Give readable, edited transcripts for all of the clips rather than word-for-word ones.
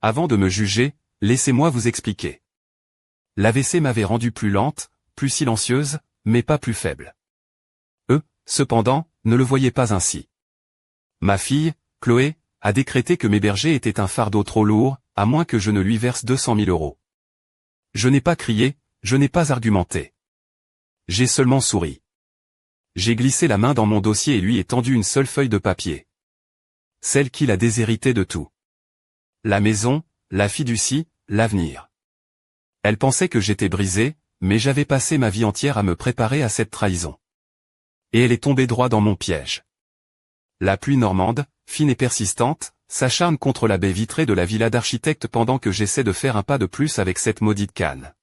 Avant de me juger, laissez-moi vous expliquer. L'AVC m'avait rendue plus lente, plus silencieuse, mais pas plus faible. Eux, cependant, ne le voyaient pas ainsi. Ma fille, Chloé, a décrété que m'héberger était un fardeau trop lourd, à moins que je ne lui verse 200 000 €. Je n'ai pas crié, je n'ai pas argumenté. J'ai seulement souri. J'ai glissé la main dans mon dossier et lui ai tendu une seule feuille de papier. Celle qui l'a déshéritée de tout. La maison, la fiducie, l'avenir. Elle pensait que j'étais brisé, mais j'avais passé ma vie entière à me préparer à cette trahison. Et elle est tombée droit dans mon piège. La pluie normande, fine et persistante, s'acharne contre la baie vitrée de la villa d'architecte pendant que j'essaie de faire un pas de plus avec cette maudite canne.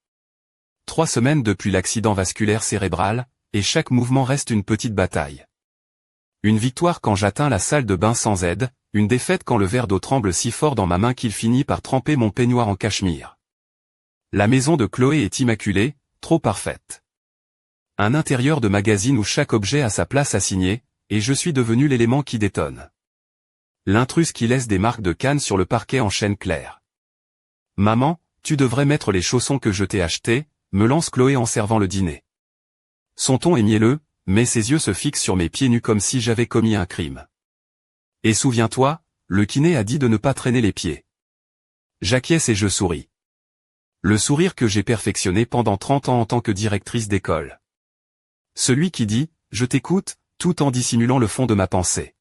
3 semaines depuis l'accident vasculaire cérébral, et chaque mouvement reste une petite bataille. Une victoire quand j'atteins la salle de bain sans aide, une défaite quand le verre d'eau tremble si fort dans ma main qu'il finit par tremper mon peignoir en cachemire. La maison de Chloé est immaculée, trop parfaite. Un intérieur de magazine où chaque objet a sa place assignée, et je suis devenu l'élément qui détonne. L'intruse qui laisse des marques de canne sur le parquet en chêne clair. Maman, tu devrais mettre les chaussons que je t'ai achetés, me lance Chloé en servant le dîner. Son ton est mielleux, mais ses yeux se fixent sur mes pieds nus comme si j'avais commis un crime. Et souviens-toi, le kiné a dit de ne pas traîner les pieds. J'acquiesce et je souris. Le sourire que j'ai perfectionné pendant 30 ans en tant que directrice d'école. Celui qui dit « je t'écoute », tout en dissimulant le fond de ma pensée.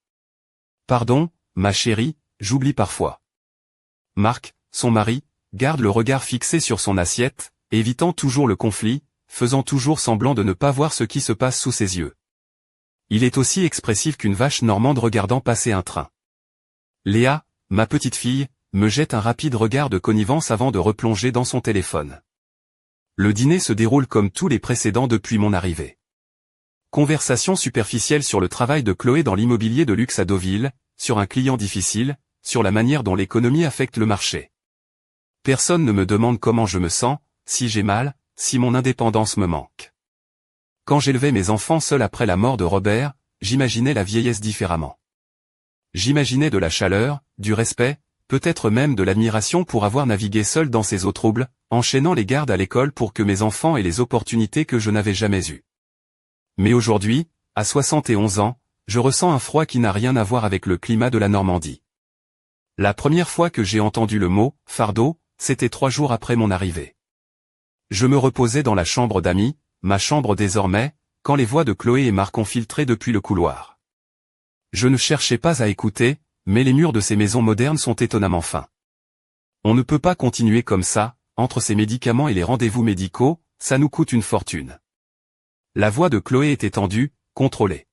Pardon, ma chérie, j'oublie parfois. Marc, son mari, garde le regard fixé sur son assiette, évitant toujours le conflit, faisant toujours semblant de ne pas voir ce qui se passe sous ses yeux. Il est aussi expressif qu'une vache normande regardant passer un train. Léa, ma petite fille, me jette un rapide regard de connivence avant de replonger dans son téléphone. Le dîner se déroule comme tous les précédents depuis mon arrivée. Conversation superficielle sur le travail de Chloé dans l'immobilier de luxe à Deauville, sur un client difficile, sur la manière dont l'économie affecte le marché. Personne ne me demande comment je me sens, si j'ai mal, si mon indépendance me manque. Quand j'élevais mes enfants seuls après la mort de Robert, j'imaginais la vieillesse différemment. J'imaginais de la chaleur, du respect, peut-être même de l'admiration pour avoir navigué seul dans ces eaux troubles, enchaînant les gardes à l'école pour que mes enfants aient les opportunités que je n'avais jamais eues. Mais aujourd'hui, à 71 ans, je ressens un froid qui n'a rien à voir avec le climat de la Normandie. La première fois que j'ai entendu le mot « fardeau », c'était 3 jours après mon arrivée. Je me reposais dans la chambre d'amis, ma chambre désormais, quand les voix de Chloé et Marc ont filtré depuis le couloir. Je ne cherchais pas à écouter, mais les murs de ces maisons modernes sont étonnamment fins. On ne peut pas continuer comme ça, entre ces médicaments et les rendez-vous médicaux, ça nous coûte une fortune. La voix de Chloé était tendue, contrôlée.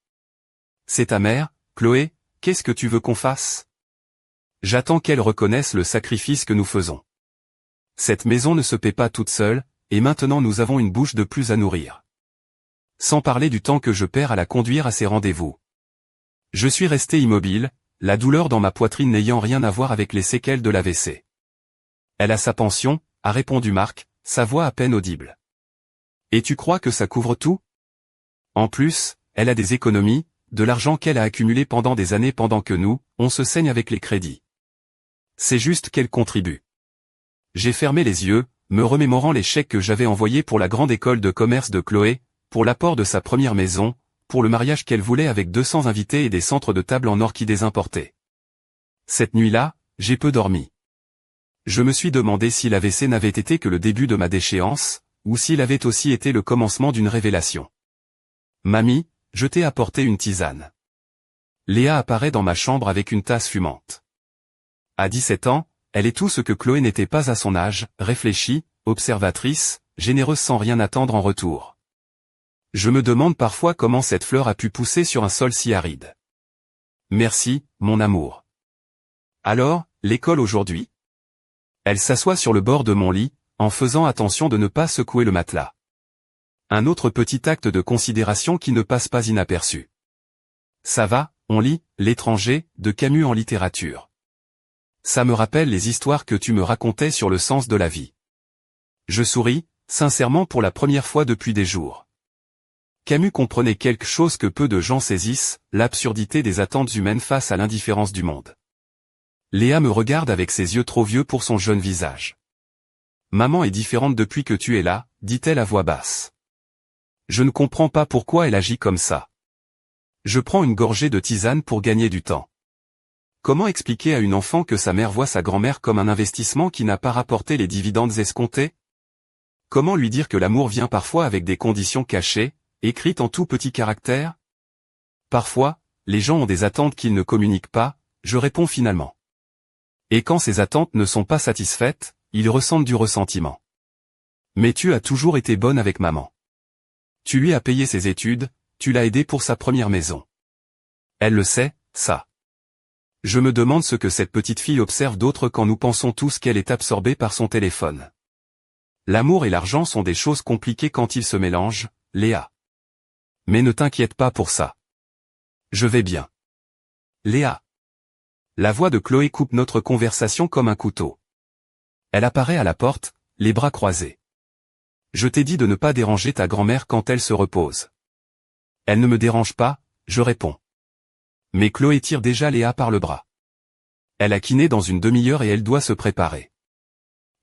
C'est ta mère, Chloé, qu'est-ce que tu veux qu'on fasse? J'attends qu'elle reconnaisse le sacrifice que nous faisons. Cette maison ne se paie pas toute seule, et maintenant nous avons une bouche de plus à nourrir. Sans parler du temps que je perds à la conduire à ses rendez-vous. Je suis resté immobile, la douleur dans ma poitrine n'ayant rien à voir avec les séquelles de l'AVC. Elle a sa pension, a répondu Marc, sa voix à peine audible. Et tu crois que ça couvre tout? En plus, elle a des économies, de l'argent qu'elle a accumulé pendant des années pendant que nous, on se saigne avec les crédits. C'est juste qu'elle contribue. J'ai fermé les yeux, me remémorant les chèques que j'avais envoyés pour la grande école de commerce de Chloé, pour l'apport de sa première maison, pour le mariage qu'elle voulait avec 200 invités et des centres de table en orchidées importées. Cette nuit-là, j'ai peu dormi. Je me suis demandé si l'AVC n'avait été que le début de ma déchéance, ou s'il avait aussi été le commencement d'une révélation. Mamie, je t'ai apporté une tisane. Léa apparaît dans ma chambre avec une tasse fumante. À 17 ans, elle est tout ce que Chloé n'était pas à son âge, réfléchie, observatrice, généreuse sans rien attendre en retour. Je me demande parfois comment cette fleur a pu pousser sur un sol si aride. Merci, mon amour. Alors, l'école aujourd'hui? Elle s'assoit sur le bord de mon lit, en faisant attention de ne pas secouer le matelas. Un autre petit acte de considération qui ne passe pas inaperçu. Ça va, on lit « L'étranger » de Camus en littérature. Ça me rappelle les histoires que tu me racontais sur le sens de la vie. Je souris, sincèrement pour la première fois depuis des jours. Camus comprenait quelque chose que peu de gens saisissent, l'absurdité des attentes humaines face à l'indifférence du monde. Léa me regarde avec ses yeux trop vieux pour son jeune visage. Maman est différente depuis que tu es là, dit-elle à voix basse. Je ne comprends pas pourquoi elle agit comme ça. Je prends une gorgée de tisane pour gagner du temps. Comment expliquer à une enfant que sa mère voit sa grand-mère comme un investissement qui n'a pas rapporté les dividendes escomptés? Comment lui dire que l'amour vient parfois avec des conditions cachées, écrites en tout petits caractères? Parfois, les gens ont des attentes qu'ils ne communiquent pas, je réponds finalement. Et quand ces attentes ne sont pas satisfaites, ils ressentent du ressentiment. Mais tu as toujours été bonne avec maman. Tu lui as payé ses études, tu l'as aidée pour sa première maison. Elle le sait, ça. Je me demande ce que cette petite fille observe d'autre quand nous pensons tous qu'elle est absorbée par son téléphone. L'amour et l'argent sont des choses compliquées quand ils se mélangent, Léa. Mais ne t'inquiète pas pour ça. Je vais bien. Léa. La voix de Chloé coupe notre conversation comme un couteau. Elle apparaît à la porte, les bras croisés. Je t'ai dit de ne pas déranger ta grand-mère quand elle se repose. Elle ne me dérange pas, je réponds. Mais Chloé tire déjà Léa par le bras. Elle a kiné dans une demi-heure et elle doit se préparer.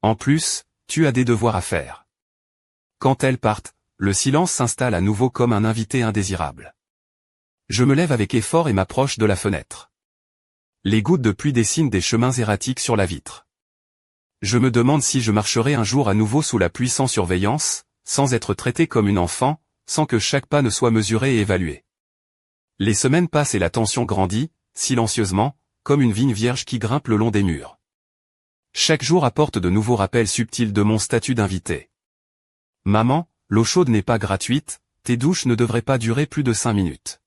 En plus, tu as des devoirs à faire. Quand elles partent, le silence s'installe à nouveau comme un invité indésirable. Je me lève avec effort et m'approche de la fenêtre. Les gouttes de pluie dessinent des chemins erratiques sur la vitre. Je me demande si je marcherai un jour à nouveau sous la pluie sans surveillance, sans être traité comme une enfant, sans que chaque pas ne soit mesuré et évalué. Les semaines passent et la tension grandit, silencieusement, comme une vigne vierge qui grimpe le long des murs. Chaque jour apporte de nouveaux rappels subtils de mon statut d'invité. Maman, l'eau chaude n'est pas gratuite, tes douches ne devraient pas durer plus de 5 minutes.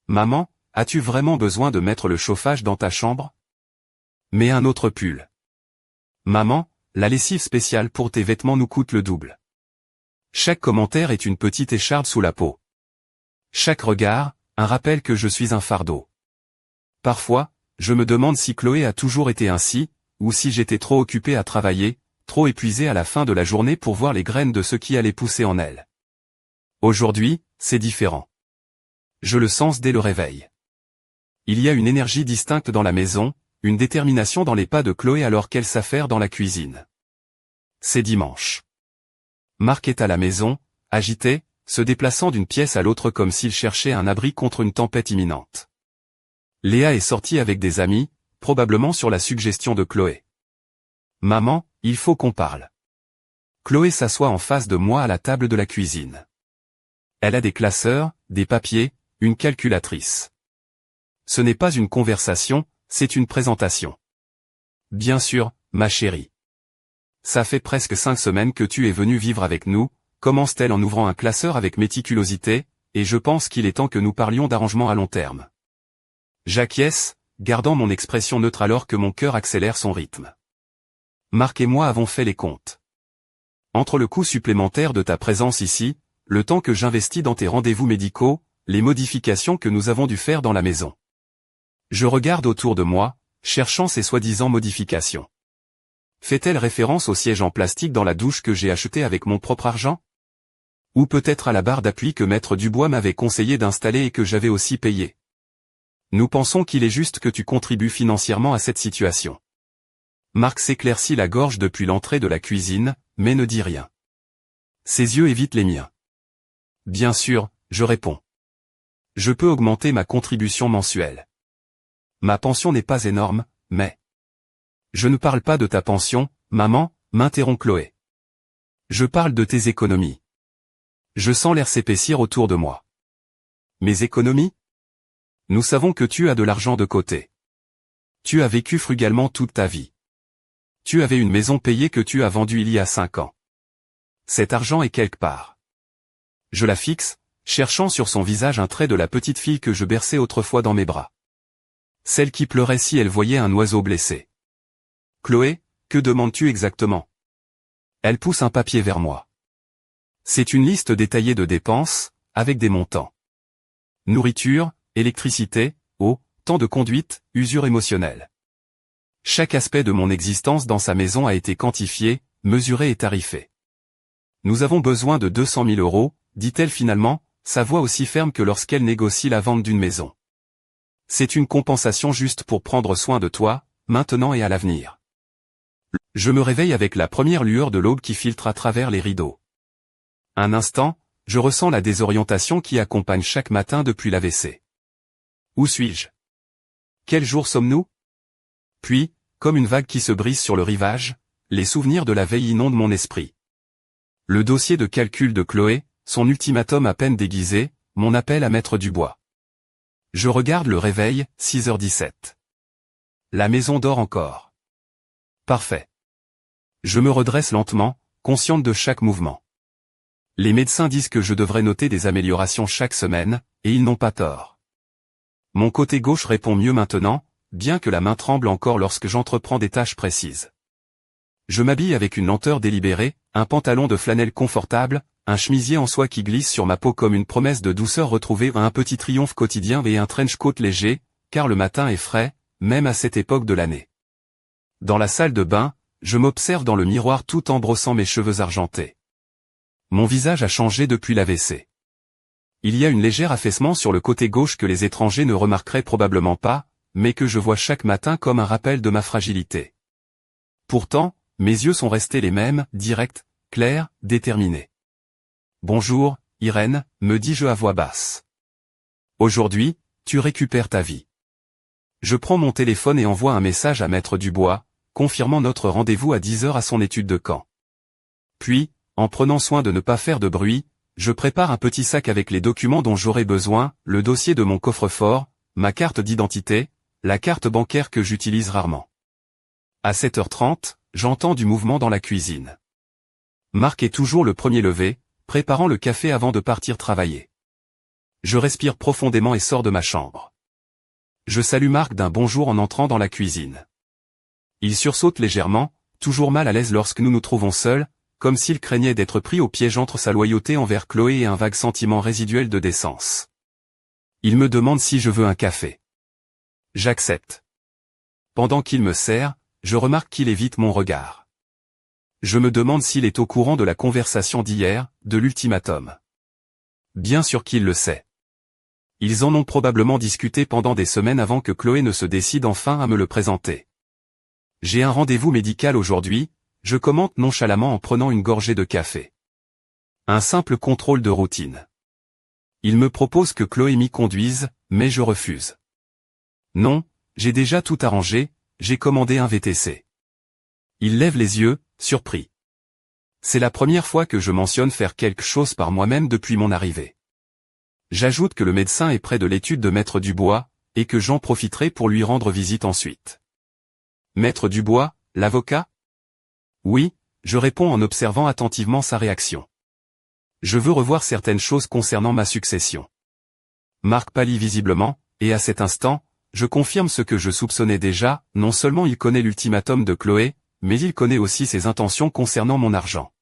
Maman, as-tu vraiment besoin de mettre le chauffage dans ta chambre? Mets un autre pull. Maman, la lessive spéciale pour tes vêtements nous coûte le double. Chaque commentaire est une petite écharpe sous la peau. Chaque regard, un rappel que je suis un fardeau. Parfois, je me demande si Chloé a toujours été ainsi, ou si j'étais trop occupé à travailler, trop épuisé à la fin de la journée pour voir les graines de ce qui allait pousser en elle. Aujourd'hui, c'est différent. Je le sens dès le réveil. Il y a une énergie distincte dans la maison, une détermination dans les pas de Chloé alors qu'elle s'affaire dans la cuisine. C'est dimanche. Marc est à la maison, agité, se déplaçant d'une pièce à l'autre comme s'il cherchait un abri contre une tempête imminente. Léa est sortie avec des amis, probablement sur la suggestion de Chloé. Maman, il faut qu'on parle. Chloé s'assoit en face de moi à la table de la cuisine. Elle a des classeurs, des papiers, une calculatrice. Ce n'est pas une conversation, c'est une présentation. Bien sûr, ma chérie. Ça fait presque 5 semaines que tu es venue vivre avec nous, commence-t-elle en ouvrant un classeur avec méticulosité, et je pense qu'il est temps que nous parlions d'arrangement à long terme. J'acquiesce, gardant mon expression neutre alors que mon cœur accélère son rythme. Marc et moi avons fait les comptes. Entre le coût supplémentaire de ta présence ici, le temps que j'investis dans tes rendez-vous médicaux, les modifications que nous avons dû faire dans la maison. Je regarde autour de moi, cherchant ces soi-disant modifications. Fait-elle référence au siège en plastique dans la douche que j'ai acheté avec mon propre argent? Ou peut-être à la barre d'appui que Maître Dubois m'avait conseillé d'installer et que j'avais aussi payé? Nous pensons qu'il est juste que tu contribues financièrement à cette situation. Marc s'éclaircit la gorge depuis l'entrée de la cuisine, mais ne dit rien. Ses yeux évitent les miens. Bien sûr, je réponds. Je peux augmenter ma contribution mensuelle. Ma pension n'est pas énorme, mais... Je ne parle pas de ta pension, maman, m'interrompt Chloé. Je parle de tes économies. Je sens l'air s'épaissir autour de moi. Mes économies? Nous savons que tu as de l'argent de côté. Tu as vécu frugalement toute ta vie. Tu avais une maison payée que tu as vendue il y a 5 ans. Cet argent est quelque part. Je la fixe, cherchant sur son visage un trait de la petite fille que je berçais autrefois dans mes bras. Celle qui pleurait si elle voyait un oiseau blessé. Chloé, que demandes-tu exactement? Elle pousse un papier vers moi. C'est une liste détaillée de dépenses, avec des montants. Nourriture, électricité, eau, temps de conduite, usure émotionnelle. Chaque aspect de mon existence dans sa maison a été quantifié, mesuré et tarifé. Nous avons besoin de 200 000 €, dit-elle finalement, sa voix aussi ferme que lorsqu'elle négocie la vente d'une maison. C'est une compensation juste pour prendre soin de toi, maintenant et à l'avenir. Je me réveille avec la première lueur de l'aube qui filtre à travers les rideaux. Un instant, je ressens la désorientation qui accompagne chaque matin depuis l'AVC. Où suis-je? Quel jour sommes-nous? Puis, comme une vague qui se brise sur le rivage, les souvenirs de la veille inondent mon esprit. Le dossier de calcul de Chloé, son ultimatum à peine déguisé, mon appel à Maître Dubois. Je regarde le réveil, 6h17. La maison dort encore. Parfait. Je me redresse lentement, consciente de chaque mouvement. Les médecins disent que je devrais noter des améliorations chaque semaine, et ils n'ont pas tort. Mon côté gauche répond mieux maintenant, bien que la main tremble encore lorsque j'entreprends des tâches précises. Je m'habille avec une lenteur délibérée, un pantalon de flanelle confortable, un chemisier en soie qui glisse sur ma peau comme une promesse de douceur retrouvée, un petit triomphe quotidien et un trench coat léger, car le matin est frais, même à cette époque de l'année. Dans la salle de bain, je m'observe dans le miroir tout en brossant mes cheveux argentés. Mon visage a changé depuis l'AVC. Il y a une légère affaissement sur le côté gauche que les étrangers ne remarqueraient probablement pas, mais que je vois chaque matin comme un rappel de ma fragilité. Pourtant, mes yeux sont restés les mêmes, directs, clairs, déterminés. « Bonjour, Irène », me dis-je à voix basse. « Aujourd'hui, tu récupères ta vie. » Je prends mon téléphone et envoie un message à Maître Dubois, confirmant notre rendez-vous à 10h à son étude de camp. Puis, en prenant soin de ne pas faire de bruit, je prépare un petit sac avec les documents dont j'aurai besoin, le dossier de mon coffre-fort, ma carte d'identité, la carte bancaire que j'utilise rarement. À 7h30, j'entends du mouvement dans la cuisine. Marc est toujours le premier levé, préparant le café avant de partir travailler. Je respire profondément et sors de ma chambre. Je salue Marc d'un bonjour en entrant dans la cuisine. Il sursaute légèrement, toujours mal à l'aise lorsque nous nous trouvons seuls, comme s'il craignait d'être pris au piège entre sa loyauté envers Chloé et un vague sentiment résiduel de décence. Il me demande si je veux un café. J'accepte. Pendant qu'il me sert, je remarque qu'il évite mon regard. Je me demande s'il est au courant de la conversation d'hier, de l'ultimatum. Bien sûr qu'il le sait. Ils en ont probablement discuté pendant des semaines avant que Chloé ne se décide enfin à me le présenter. J'ai un rendez-vous médical aujourd'hui, je commente nonchalamment en prenant une gorgée de café. Un simple contrôle de routine. Il me propose que Chloé m'y conduise, mais je refuse. Non, j'ai déjà tout arrangé, j'ai commandé un VTC. Il lève les yeux, surpris. C'est la première fois que je mentionne faire quelque chose par moi-même depuis mon arrivée. J'ajoute que le médecin est près de l'étude de Maître Dubois, et que j'en profiterai pour lui rendre visite ensuite. Maître Dubois, l'avocat? Oui, je réponds en observant attentivement sa réaction. Je veux revoir certaines choses concernant ma succession. Marc pâlit visiblement, et à cet instant, je confirme ce que je soupçonnais déjà, non seulement il connaît l'ultimatum de Chloé, mais il connaît aussi ses intentions concernant mon argent.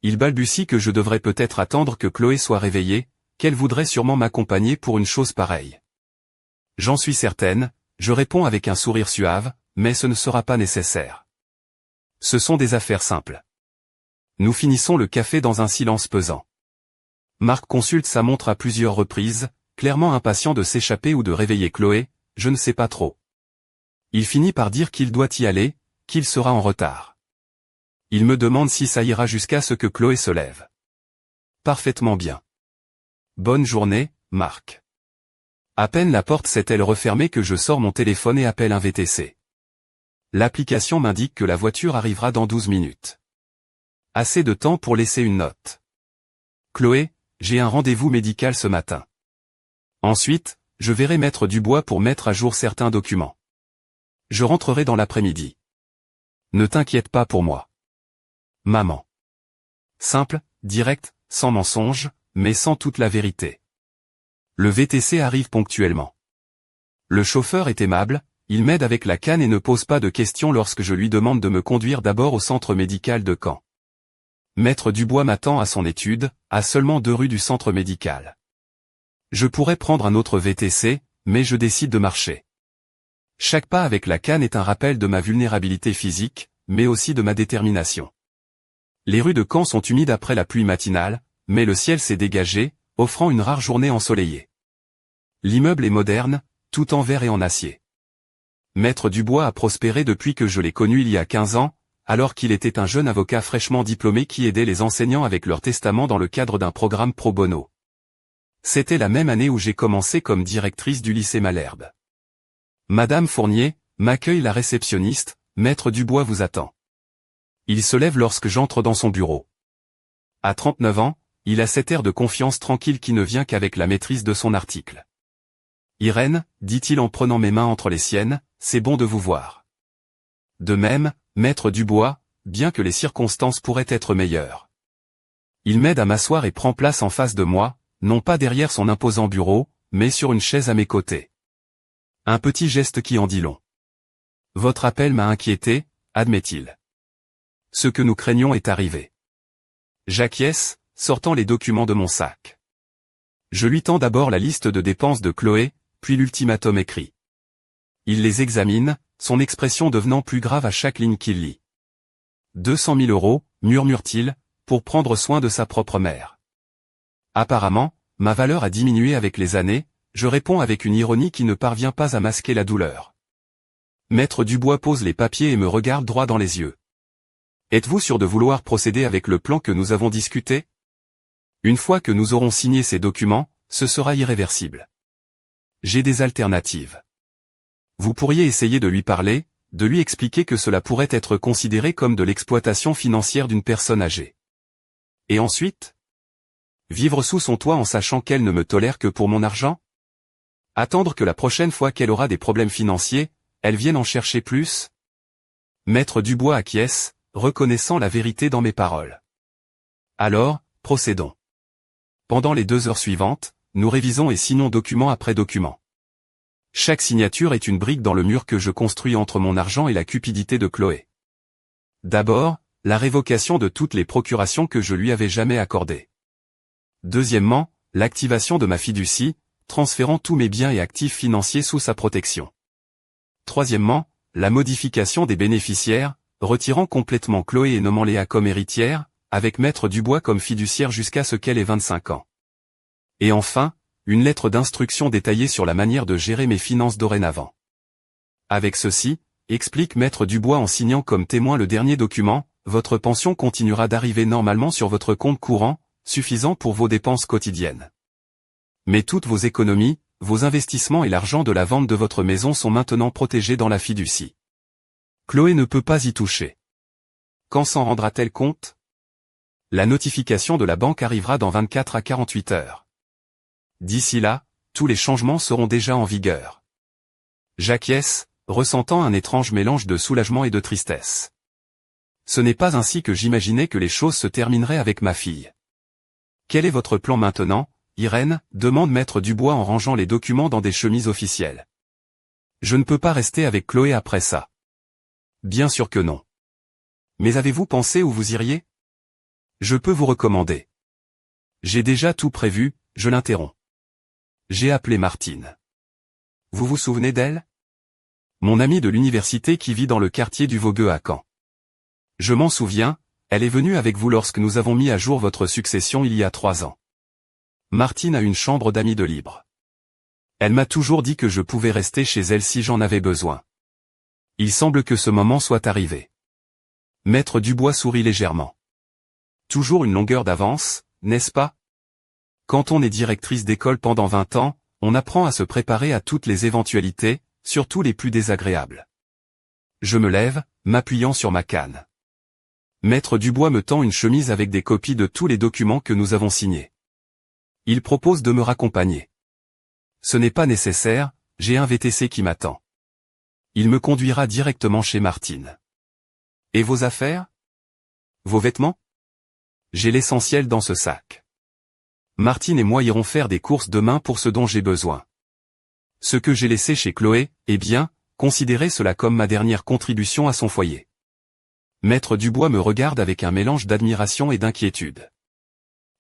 Il balbutie que je devrais peut-être attendre que Chloé soit réveillée, qu'elle voudrait sûrement m'accompagner pour une chose pareille. J'en suis certaine, je réponds avec un sourire suave, mais ce ne sera pas nécessaire. Ce sont des affaires simples. Nous finissons le café dans un silence pesant. Marc consulte sa montre à plusieurs reprises, clairement impatient de s'échapper ou de réveiller Chloé, je ne sais pas trop. Il finit par dire qu'il doit y aller, qu'il sera en retard. Il me demande si ça ira jusqu'à ce que Chloé se lève. Parfaitement bien. Bonne journée, Marc. À peine la porte s'est-elle refermée que je sors mon téléphone et appelle un VTC. L'application m'indique que la voiture arrivera dans 12 minutes. Assez de temps pour laisser une note. Chloé, j'ai un rendez-vous médical ce matin. Ensuite, je verrai Maître Dubois pour mettre à jour certains documents. Je rentrerai dans l'après-midi. Ne t'inquiète pas pour moi. Maman. Simple, direct, sans mensonge, mais sans toute la vérité. Le VTC arrive ponctuellement. Le chauffeur est aimable, il m'aide avec la canne et ne pose pas de questions lorsque je lui demande de me conduire d'abord au centre médical de Caen. Maître Dubois m'attend à son étude, à seulement 2 rues du centre médical. Je pourrais prendre un autre VTC, mais je décide de marcher. Chaque pas avec la canne est un rappel de ma vulnérabilité physique, mais aussi de ma détermination. Les rues de Caen sont humides après la pluie matinale, mais le ciel s'est dégagé, offrant une rare journée ensoleillée. L'immeuble est moderne, tout en verre et en acier. Maître Dubois a prospéré depuis que je l'ai connu il y a 15 ans, alors qu'il était un jeune avocat fraîchement diplômé qui aidait les enseignants avec leur testament dans le cadre d'un programme pro bono. C'était la même année où j'ai commencé comme directrice du lycée Malherbe. Madame Fournier, m'accueille la réceptionniste, Maître Dubois vous attend. Il se lève lorsque j'entre dans son bureau. À 39 ans, il a cet air de confiance tranquille qui ne vient qu'avec la maîtrise de son article. Irène, dit-il en prenant mes mains entre les siennes, c'est bon de vous voir. De même, Maître Dubois, bien que les circonstances pourraient être meilleures. Il m'aide à m'asseoir et prend place en face de moi, non pas derrière son imposant bureau, mais sur une chaise à mes côtés. Un petit geste qui en dit long. Votre appel m'a inquiété, admet-il. Ce que nous craignons est arrivé. J'acquiesce, sortant les documents de mon sac. Je lui tends d'abord la liste de dépenses de Chloé, puis l'ultimatum écrit. Il les examine, son expression devenant plus grave à chaque ligne qu'il lit. 200 000 €, murmure-t-il, pour prendre soin de sa propre mère. Apparemment, ma valeur a diminué avec les années, je réponds avec une ironie qui ne parvient pas à masquer la douleur. Maître Dubois pose les papiers et me regarde droit dans les yeux. Êtes-vous sûr de vouloir procéder avec le plan que nous avons discuté? Une fois que nous aurons signé ces documents, ce sera irréversible. J'ai des alternatives. Vous pourriez essayer de lui parler, de lui expliquer que cela pourrait être considéré comme de l'exploitation financière d'une personne âgée. Et ensuite? Vivre sous son toit en sachant qu'elle ne me tolère que pour mon argent? Attendre que la prochaine fois qu'elle aura des problèmes financiers, elle vienne en chercher plus? Maître Dubois acquiesce, reconnaissant la vérité dans mes paroles. Alors, procédons. Pendant les 2 heures suivantes, nous révisons et signons document après document. Chaque signature est une brique dans le mur que je construis entre mon argent et la cupidité de Chloé. D'abord, la révocation de toutes les procurations que je lui avais jamais accordées. Deuxièmement, l'activation de ma fiducie, transférant tous mes biens et actifs financiers sous sa protection. Troisièmement, la modification des bénéficiaires, retirant complètement Chloé et nommant Léa comme héritière, avec Maître Dubois comme fiduciaire jusqu'à ce qu'elle ait 25 ans. Et enfin, une lettre d'instruction détaillée sur la manière de gérer mes finances dorénavant. Avec ceci, explique Maître Dubois en signant comme témoin le dernier document, votre pension continuera d'arriver normalement sur votre compte courant, suffisant pour vos dépenses quotidiennes. Mais toutes vos économies, vos investissements et l'argent de la vente de votre maison sont maintenant protégés dans la fiducie. Chloé ne peut pas y toucher. Quand s'en rendra-t-elle compte? La notification de la banque arrivera dans 24 à 48 heures. D'ici là, tous les changements seront déjà en vigueur. J'acquiesce, ressentant un étrange mélange de soulagement et de tristesse. Ce n'est pas ainsi que j'imaginais que les choses se termineraient avec ma fille. Quel est votre plan maintenant, Irène? Demande Maître Dubois en rangeant les documents dans des chemises officielles. Je ne peux pas rester avec Chloé après ça. Bien sûr que non. Mais avez-vous pensé où vous iriez? Je peux vous recommander. J'ai déjà tout prévu, je l'interromps. J'ai appelé Martine. Vous vous souvenez d'elle? Mon amie de l'université qui vit dans le quartier du Vogueux à Caen. Je m'en souviens, elle est venue avec vous lorsque nous avons mis à jour votre succession il y a 3 ans. Martine a une chambre d'amis de libre. Elle m'a toujours dit que je pouvais rester chez elle si j'en avais besoin. Il semble que ce moment soit arrivé. Maître Dubois sourit légèrement. Toujours une longueur d'avance, n'est-ce pas? Quand on est directrice d'école pendant 20 ans, on apprend à se préparer à toutes les éventualités, surtout les plus désagréables. Je me lève, m'appuyant sur ma canne. Maître Dubois me tend une chemise avec des copies de tous les documents que nous avons signés. Il propose de me raccompagner. Ce n'est pas nécessaire, j'ai un VTC qui m'attend. Il me conduira directement chez Martine. Et vos affaires? Vos vêtements? J'ai l'essentiel dans ce sac. Martine et moi irons faire des courses demain pour ce dont j'ai besoin. Ce que j'ai laissé chez Chloé, eh bien, considérez cela comme ma dernière contribution à son foyer. Maître Dubois me regarde avec un mélange d'admiration et d'inquiétude.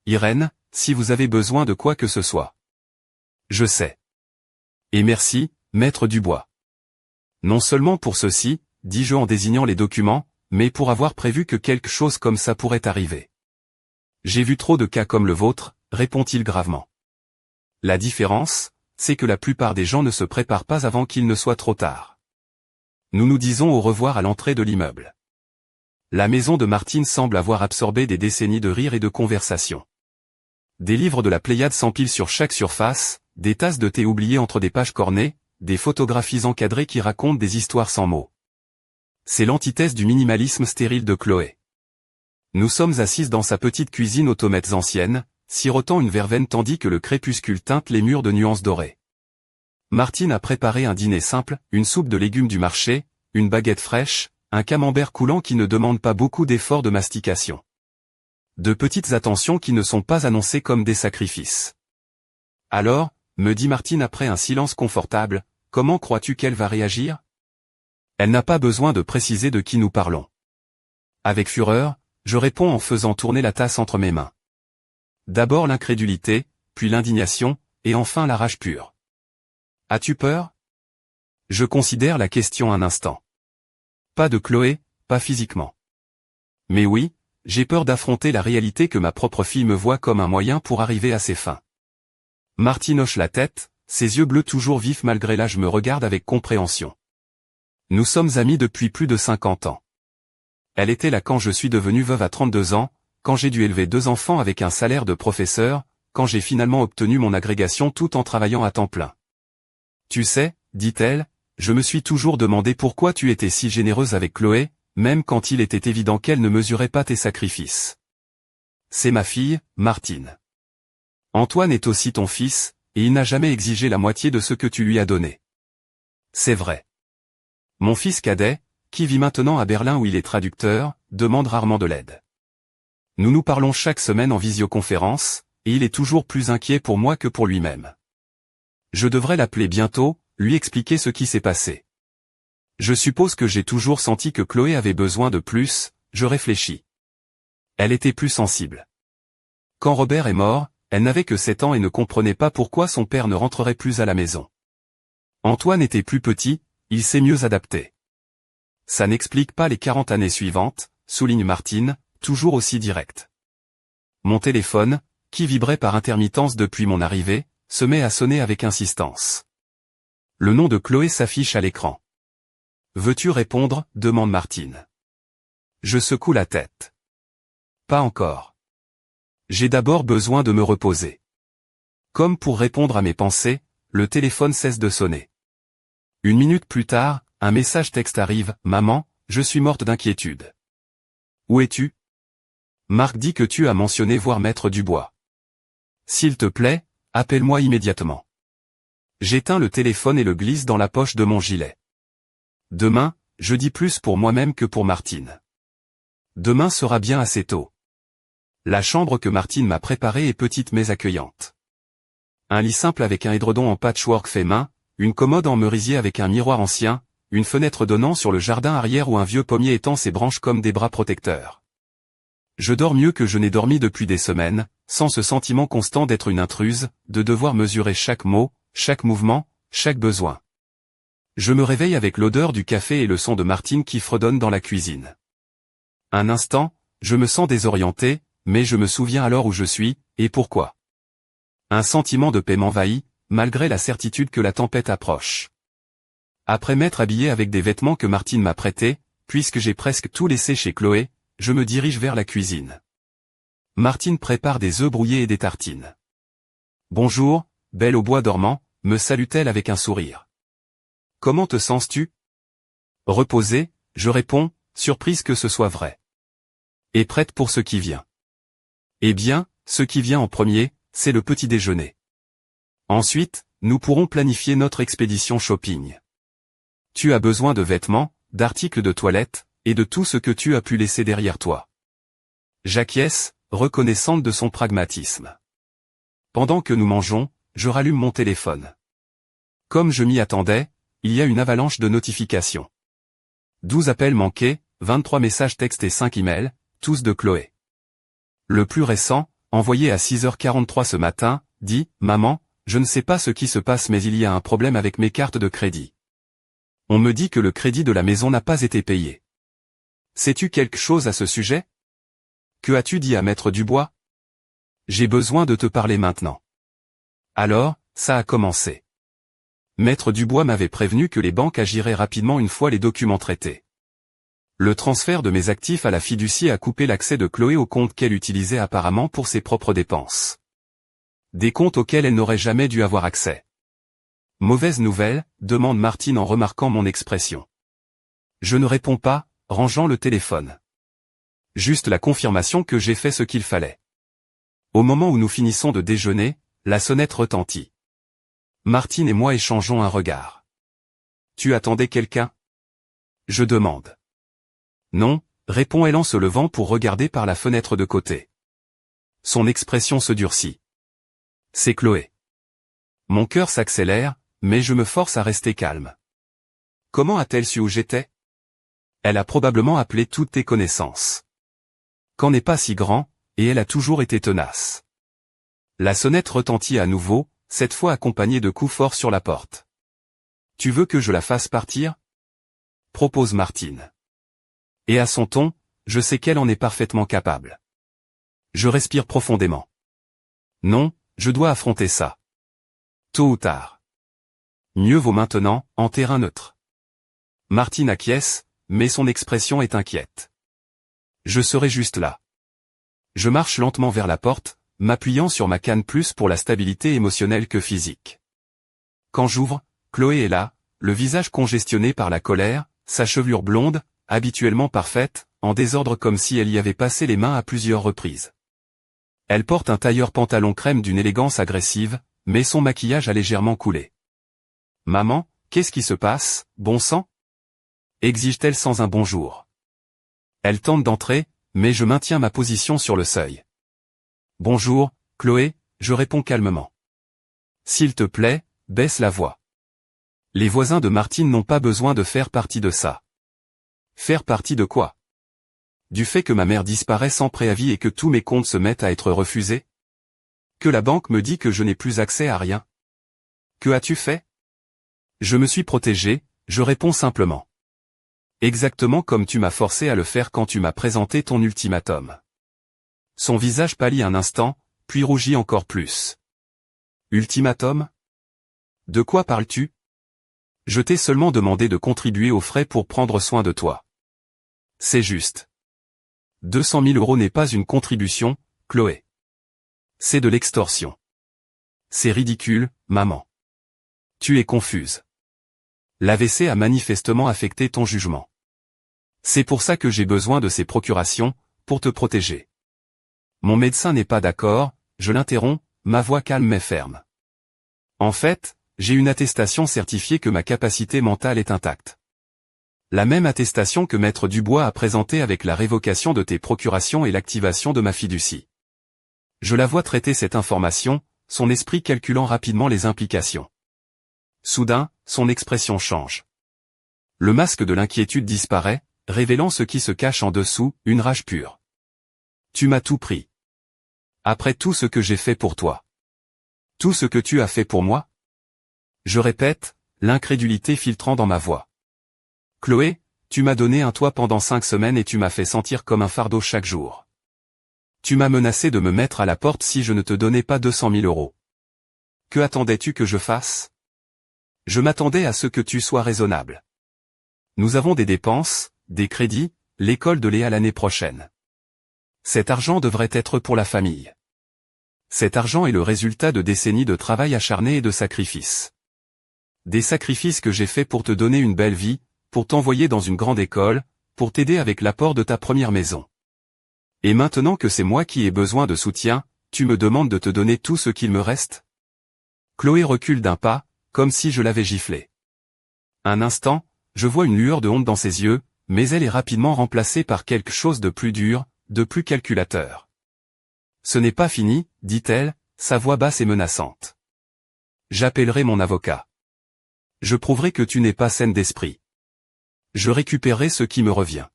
Irène, si vous avez besoin de quoi que ce soit. Je sais. Et merci, Maître Dubois. Non seulement pour ceci, dis-je en désignant les documents, mais pour avoir prévu que quelque chose comme ça pourrait arriver. J'ai vu trop de cas comme le vôtre, répond-il gravement. La différence, c'est que la plupart des gens ne se préparent pas avant qu'il ne soit trop tard. Nous nous disons au revoir à l'entrée de l'immeuble. La maison de Martine semble avoir absorbé des décennies de rires et de conversations. Des livres de la Pléiade s'empilent sur chaque surface, des tasses de thé oubliées entre des pages cornées, des photographies encadrées qui racontent des histoires sans mots. C'est l'antithèse du minimalisme stérile de Chloé. Nous sommes assises dans sa petite cuisine aux tomates anciennes, sirotant une verveine tandis que le crépuscule teinte les murs de nuances dorées. Martine a préparé un dîner simple, une soupe de légumes du marché, une baguette fraîche, un camembert coulant qui ne demande pas beaucoup d'efforts de mastication. De petites attentions qui ne sont pas annoncées comme des sacrifices. Alors, me dit Martine après un silence confortable, comment crois-tu qu'elle va réagir? Elle n'a pas besoin de préciser de qui nous parlons. Avec fureur, je réponds en faisant tourner la tasse entre mes mains. D'abord l'incrédulité, puis l'indignation, et enfin la rage pure. As-tu peur? Je considère la question un instant. Pas de Chloé, pas physiquement. Mais oui, j'ai peur d'affronter la réalité que ma propre fille me voit comme un moyen pour arriver à ses fins. Martine hoche la tête, ses yeux bleus toujours vifs malgré l'âge me regardent avec compréhension. Nous sommes amis depuis plus de 50 ans. Elle était là quand je suis devenue veuve à 32 ans, quand j'ai dû élever 2 enfants avec un salaire de professeur, quand j'ai finalement obtenu mon agrégation tout en travaillant à temps plein. Tu sais, dit-elle, je me suis toujours demandé pourquoi tu étais si généreuse avec Chloé, même quand il était évident qu'elle ne mesurait pas tes sacrifices. C'est ma fille, Martine. Antoine est aussi ton fils, et il n'a jamais exigé la moitié de ce que tu lui as donné. C'est vrai. Mon fils cadet, qui vit maintenant à Berlin où il est traducteur, demande rarement de l'aide. Nous nous parlons chaque semaine en visioconférence, et il est toujours plus inquiet pour moi que pour lui-même. Je devrais l'appeler bientôt, lui expliquer ce qui s'est passé. Je suppose que j'ai toujours senti que Chloé avait besoin de plus, je réfléchis. Elle était plus sensible. Quand Robert est mort, elle n'avait que 7 ans et ne comprenait pas pourquoi son père ne rentrerait plus à la maison. Antoine était plus petit, il s'est mieux adapté. Ça n'explique pas les 40 années suivantes, souligne Martine, toujours aussi directe. Mon téléphone, qui vibrait par intermittence depuis mon arrivée, se met à sonner avec insistance. Le nom de Chloé s'affiche à l'écran. Veux-tu répondre, demande Martine. Je secoue la tête. Pas encore. J'ai d'abord besoin de me reposer. Comme pour répondre à mes pensées, le téléphone cesse de sonner. 1 minute plus tard, un message texte arrive, « Maman, je suis morte d'inquiétude. » Où es-tu? Marc dit que tu as mentionné voir Maître Dubois. S'il te plaît, appelle-moi immédiatement. J'éteins le téléphone et le glisse dans la poche de mon gilet. Demain, je dis plus pour moi-même que pour Martine. Demain sera bien assez tôt. La chambre que Martine m'a préparée est petite mais accueillante. Un lit simple avec un édredon en patchwork fait main, une commode en merisier avec un miroir ancien, une fenêtre donnant sur le jardin arrière où un vieux pommier étend ses branches comme des bras protecteurs. Je dors mieux que je n'ai dormi depuis des semaines, sans ce sentiment constant d'être une intruse, de devoir mesurer chaque mot, chaque mouvement, chaque besoin. Je me réveille avec l'odeur du café et le son de Martine qui fredonne dans la cuisine. Un instant, je me sens désorienté, mais je me souviens alors où je suis, et pourquoi. Un sentiment de paix m'envahit, malgré la certitude que la tempête approche. Après m'être habillé avec des vêtements que Martine m'a prêtés, puisque j'ai presque tout laissé chez Chloé, je me dirige vers la cuisine. Martine prépare des œufs brouillés et des tartines. Bonjour, belle au bois dormant, me salue-t-elle avec un sourire. Comment te sens-tu? Reposée, je réponds, surprise que ce soit vrai. Et prête pour ce qui vient. Eh bien, ce qui vient en premier, c'est le petit déjeuner. Ensuite, nous pourrons planifier notre expédition shopping. Tu as besoin de vêtements, d'articles de toilette, et de tout ce que tu as pu laisser derrière toi. J'acquiesce, reconnaissante de son pragmatisme. Pendant que nous mangeons, je rallume mon téléphone. Comme je m'y attendais, il y a une avalanche de notifications. 12 appels manqués, 23 messages textes et 5 emails, tous de Chloé. Le plus récent, envoyé à 6h43 ce matin, dit « Maman, je ne sais pas ce qui se passe mais il y a un problème avec mes cartes de crédit. On me dit que le crédit de la maison n'a pas été payé. Sais-tu quelque chose à ce sujet? Que as-tu dit à Maître Dubois? J'ai besoin de te parler maintenant. » Alors, ça a commencé. Maître Dubois m'avait prévenu que les banques agiraient rapidement une fois les documents traités. Le transfert de mes actifs à la fiducie a coupé l'accès de Chloé aux comptes qu'elle utilisait apparemment pour ses propres dépenses. Des comptes auxquels elle n'aurait jamais dû avoir accès. Mauvaise nouvelle, demande Martine en remarquant mon expression. Je ne réponds pas, rangeant le téléphone. Juste la confirmation que j'ai fait ce qu'il fallait. Au moment où nous finissons de déjeuner, la sonnette retentit. Martine et moi échangeons un regard. Tu attendais quelqu'un ? Je demande. Non, répond-elle en se levant pour regarder par la fenêtre de côté. Son expression se durcit. C'est Chloé. Mon cœur s'accélère, mais je me force à rester calme. Comment a-t-elle su où j'étais ? Elle a probablement appelé toutes tes connaissances. Caen n'est pas si grand, et elle a toujours été tenace. La sonnette retentit à nouveau, cette fois accompagnée de coups forts sur la porte. Tu veux que je la fasse partir ? Propose Martine. Et à son ton, je sais qu'elle en est parfaitement capable. Je respire profondément. Non, je dois affronter ça. Tôt ou tard. Mieux vaut maintenant, en terrain neutre. Martine acquiesce, mais son expression est inquiète. Je serai juste là. Je marche lentement vers la porte, m'appuyant sur ma canne plus pour la stabilité émotionnelle que physique. Quand j'ouvre, Chloé est là, le visage congestionné par la colère, sa chevelure blonde, habituellement parfaite, en désordre comme si elle y avait passé les mains à plusieurs reprises. Elle porte un tailleur pantalon crème d'une élégance agressive, mais son maquillage a légèrement coulé. « Maman, qu'est-ce qui se passe, bon sang ?» exige-t-elle sans un bonjour. Elle tente d'entrer, mais je maintiens ma position sur le seuil. « Bonjour, Chloé », je réponds calmement. « S'il te plaît, baisse la voix. » Les voisins de Martine n'ont pas besoin de faire partie de ça. Faire partie de quoi ? Du fait que ma mère disparaît sans préavis et que tous mes comptes se mettent à être refusés ? Que la banque me dit que je n'ai plus accès à rien ? Que as-tu fait ? Je me suis protégé, je réponds simplement. Exactement comme tu m'as forcé à le faire quand tu m'as présenté ton ultimatum. Son visage pâlit un instant, puis rougit encore plus. Ultimatum ? De quoi parles-tu ? Je t'ai seulement demandé de contribuer aux frais pour prendre soin de toi. C'est juste. 200 000 € n'est pas une contribution, Chloé. C'est de l'extorsion. C'est ridicule, maman. Tu es confuse. L'AVC a manifestement affecté ton jugement. C'est pour ça que j'ai besoin de ces procurations, pour te protéger. Mon médecin n'est pas d'accord, je l'interromps, ma voix calme mais ferme. En fait, j'ai une attestation certifiée que ma capacité mentale est intacte. La même attestation que Maître Dubois a présentée avec la révocation de tes procurations et l'activation de ma fiducie. Je la vois traiter cette information, son esprit calculant rapidement les implications. Soudain, son expression change. Le masque de l'inquiétude disparaît, révélant ce qui se cache en dessous, une rage pure. Tu m'as tout pris. Après tout ce que j'ai fait pour toi. Tout ce que tu as fait pour moi ? Je répète, l'incrédulité filtrant dans ma voix. Chloé, tu m'as donné un toit pendant 5 semaines et tu m'as fait sentir comme un fardeau chaque jour. Tu m'as menacé de me mettre à la porte si je ne te donnais pas 200 000 €. Que attendais-tu que je fasse ? Je m'attendais à ce que tu sois raisonnable. Nous avons des dépenses, des crédits, l'école de Léa l'année prochaine. Cet argent devrait être pour la famille. Cet argent est le résultat de décennies de travail acharné et de sacrifices. Des sacrifices que j'ai faits pour te donner une belle vie, pour t'envoyer dans une grande école, pour t'aider avec l'apport de ta première maison. Et maintenant que c'est moi qui ai besoin de soutien, tu me demandes de te donner tout ce qu'il me reste ? Chloé recule d'un pas, comme si je l'avais giflé. Un instant, je vois une lueur de honte dans ses yeux, mais elle est rapidement remplacée par quelque chose de plus dur, de plus calculateur. Ce n'est pas fini, dit-elle, sa voix basse et menaçante. J'appellerai mon avocat. Je prouverai que tu n'es pas saine d'esprit. Je récupérerai ce qui me revient.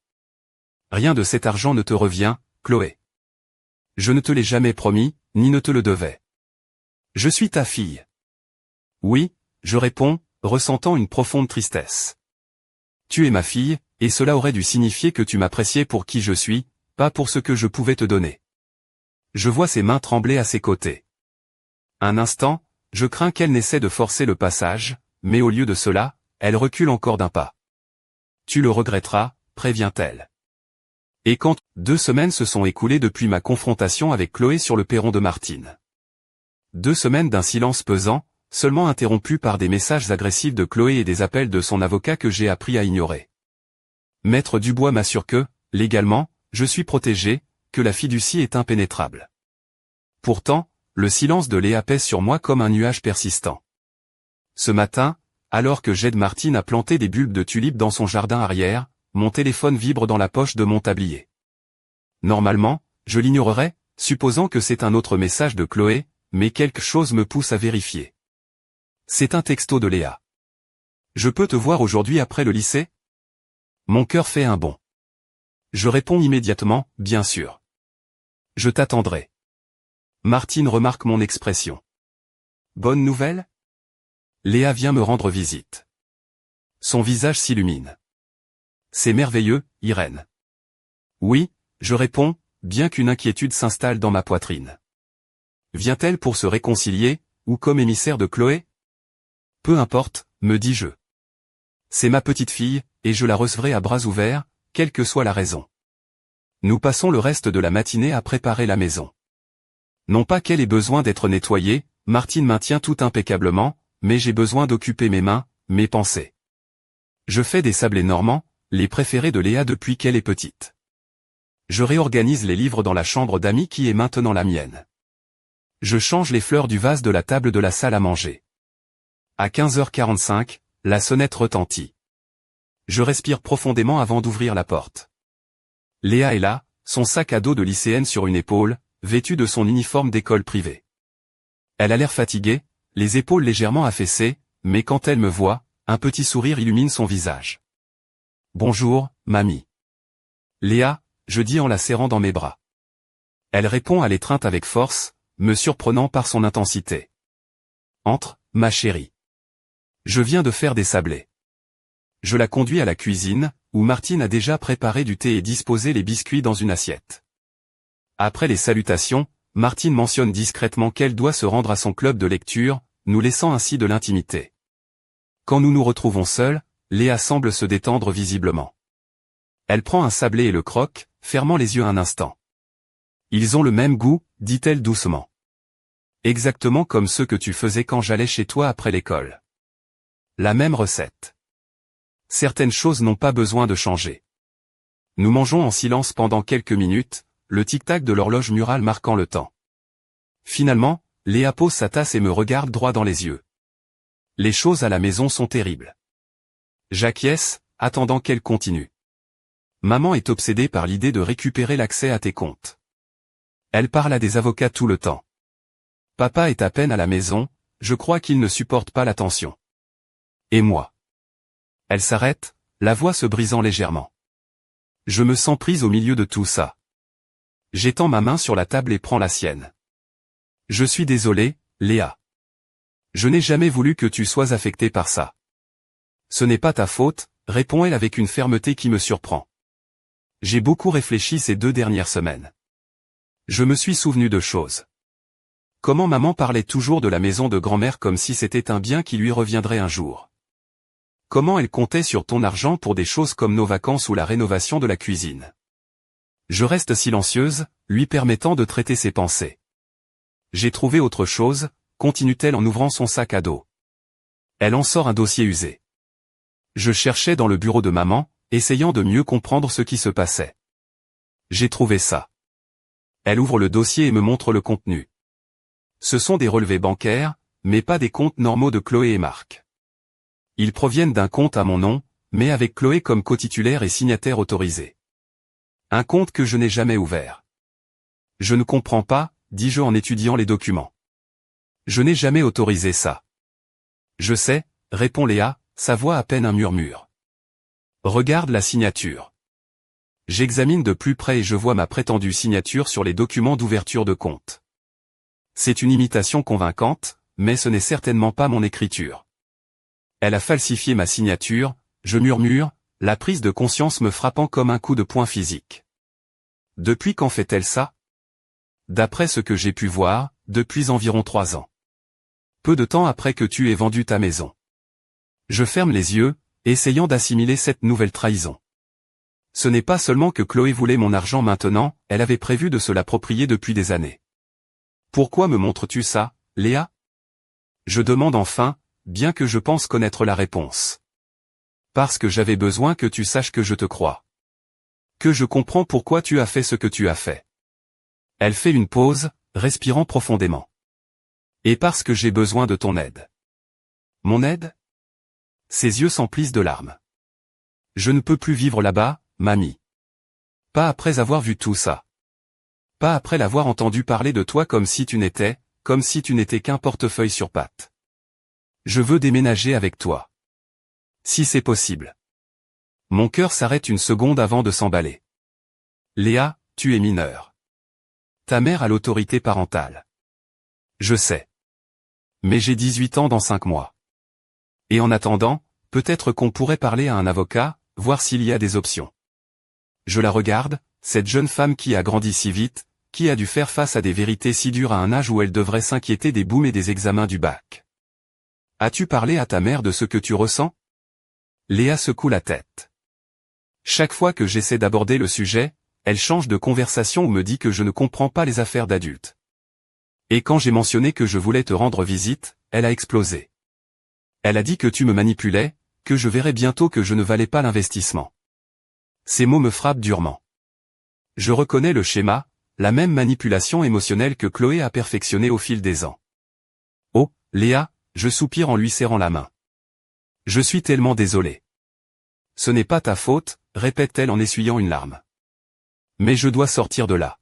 Rien de cet argent ne te revient, Chloé. Je ne te l'ai jamais promis, ni ne te le devais. Je suis ta fille. Oui, je réponds, ressentant une profonde tristesse. Tu es ma fille, et cela aurait dû signifier que tu m'appréciais pour qui je suis, pas pour ce que je pouvais te donner. Je vois ses mains trembler à ses côtés. Un instant, je crains qu'elle n'essaie de forcer le passage, mais au lieu de cela, elle recule encore d'un pas. Tu le regretteras, prévient-elle. Et quand 2 semaines se sont écoulées depuis ma confrontation avec Chloé sur le perron de Martine. 2 semaines d'un silence pesant, seulement interrompu par des messages agressifs de Chloé et des appels de son avocat que j'ai appris à ignorer. Maître Dubois m'assure que, légalement, je suis protégé, que la fiducie est impénétrable. Pourtant, le silence de Léa pèse sur moi comme un nuage persistant. Ce matin, alors que j'aide Martine à planter des bulbes de tulipes dans son jardin arrière, mon téléphone vibre dans la poche de mon tablier. Normalement, je l'ignorerais, supposant que c'est un autre message de Chloé, mais quelque chose me pousse à vérifier. C'est un texto de Léa. Je peux te voir aujourd'hui après le lycée? Mon cœur fait un bond. Je réponds immédiatement, bien sûr. Je t'attendrai. Martine remarque mon expression. Bonne nouvelle? Léa vient me rendre visite. Son visage s'illumine. C'est merveilleux, Irène. Oui, je réponds, bien qu'une inquiétude s'installe dans ma poitrine. Vient-elle pour se réconcilier, ou comme émissaire de Chloé? Peu importe, me dis-je. C'est ma petite fille, et je la recevrai à bras ouverts, quelle que soit la raison. Nous passons le reste de la matinée à préparer la maison. Non pas qu'elle ait besoin d'être nettoyée, Martine maintient tout impeccablement, mais j'ai besoin d'occuper mes mains, mes pensées. Je fais des sablés normands, les préférés de Léa depuis qu'elle est petite. Je réorganise les livres dans la chambre d'amis qui est maintenant la mienne. Je change les fleurs du vase de la table de la salle à manger. À 15h45, la sonnette retentit. Je respire profondément avant d'ouvrir la porte. Léa est là, son sac à dos de lycéenne sur une épaule, vêtue de son uniforme d'école privée. Elle a l'air fatiguée, les épaules légèrement affaissées, mais quand elle me voit, un petit sourire illumine son visage. Bonjour, mamie. Léa, je dis en la serrant dans mes bras. Elle répond à l'étreinte avec force, me surprenant par son intensité. Entre, ma chérie. Je viens de faire des sablés. Je la conduis à la cuisine, où Martine a déjà préparé du thé et disposé les biscuits dans une assiette. Après les salutations, Martine mentionne discrètement qu'elle doit se rendre à son club de lecture, nous laissant ainsi de l'intimité. Quand nous nous retrouvons seuls, Léa semble se détendre visiblement. Elle prend un sablé et le croque, fermant les yeux un instant. Ils ont le même goût, dit-elle doucement. Exactement comme ceux que tu faisais quand j'allais chez toi après l'école. La même recette. Certaines choses n'ont pas besoin de changer. Nous mangeons en silence pendant quelques minutes, le tic-tac de l'horloge murale marquant le temps. Finalement, Léa pose sa tasse et me regarde droit dans les yeux. Les choses à la maison sont terribles. J'acquiesce, attendant qu'elle continue. Maman est obsédée par l'idée de récupérer l'accès à tes comptes. Elle parle à des avocats tout le temps. Papa est à peine à la maison, je crois qu'il ne supporte pas l'attention. Et moi? Elle s'arrête, la voix se brisant légèrement. Je me sens prise au milieu de tout ça. J'étends ma main sur la table et prends la sienne. Je suis désolé, Léa. Je n'ai jamais voulu que tu sois affectée par ça. Ce n'est pas ta faute, répond-elle avec une fermeté qui me surprend. J'ai beaucoup réfléchi ces 2 dernières semaines. Je me suis souvenu de choses. Comment maman parlait toujours de la maison de grand-mère comme si c'était un bien qui lui reviendrait un jour. Comment elle comptait sur ton argent pour des choses comme nos vacances ou la rénovation de la cuisine. Je reste silencieuse, lui permettant de traiter ses pensées. J'ai trouvé autre chose, continue-t-elle en ouvrant son sac à dos. Elle en sort un dossier usé. Je cherchais dans le bureau de maman, essayant de mieux comprendre ce qui se passait. J'ai trouvé ça. Elle ouvre le dossier et me montre le contenu. Ce sont des relevés bancaires, mais pas des comptes normaux de Chloé et Marc. Ils proviennent d'un compte à mon nom, mais avec Chloé comme cotitulaire et signataire autorisé. Un compte que je n'ai jamais ouvert. Je ne comprends pas, dis-je en étudiant les documents. Je n'ai jamais autorisé ça. Je sais, répond Léa, sa voix à peine un murmure. Regarde la signature. J'examine de plus près et je vois ma prétendue signature sur les documents d'ouverture de compte. C'est une imitation convaincante, mais ce n'est certainement pas mon écriture. Elle a falsifié ma signature, je murmure, la prise de conscience me frappant comme un coup de poing physique. Depuis quand fait-elle ça? D'après ce que j'ai pu voir, depuis environ 3 ans. Peu de temps après que tu aies vendu ta maison. Je ferme les yeux, essayant d'assimiler cette nouvelle trahison. Ce n'est pas seulement que Chloé voulait mon argent maintenant, elle avait prévu de se l'approprier depuis des années. Pourquoi me montres-tu ça, Léa? Je demande enfin, bien que je pense connaître la réponse. Parce que j'avais besoin que tu saches que je te crois. Que je comprends pourquoi tu as fait ce que tu as fait. Elle fait une pause, respirant profondément. Et parce que j'ai besoin de ton aide. Mon aide? Ses yeux s'emplissent de larmes. Je ne peux plus vivre là-bas, mamie. Pas après avoir vu tout ça. Pas après l'avoir entendu parler de toi comme si tu n'étais qu'un portefeuille sur pattes. Je veux déménager avec toi. Si c'est possible. Mon cœur s'arrête une seconde avant de s'emballer. Léa, tu es mineure. Ta mère a l'autorité parentale. Je sais. Mais j'ai 18 ans dans 5 mois. Et en attendant, peut-être qu'on pourrait parler à un avocat, voir s'il y a des options. Je la regarde, cette jeune femme qui a grandi si vite, qui a dû faire face à des vérités si dures à un âge où elle devrait s'inquiéter des booms et des examens du bac. As-tu parlé à ta mère de ce que tu ressens? Léa secoue la tête. Chaque fois que j'essaie d'aborder le sujet, elle change de conversation ou me dit que je ne comprends pas les affaires d'adultes. Et quand j'ai mentionné que je voulais te rendre visite, elle a explosé. Elle a dit que tu me manipulais, que je verrais bientôt que je ne valais pas l'investissement. Ces mots me frappent durement. Je reconnais le schéma, la même manipulation émotionnelle que Chloé a perfectionnée au fil des ans. Oh, Léa, je soupire en lui serrant la main. Je suis tellement désolé. Ce n'est pas ta faute, répète-t-elle en essuyant une larme. Mais je dois sortir de là.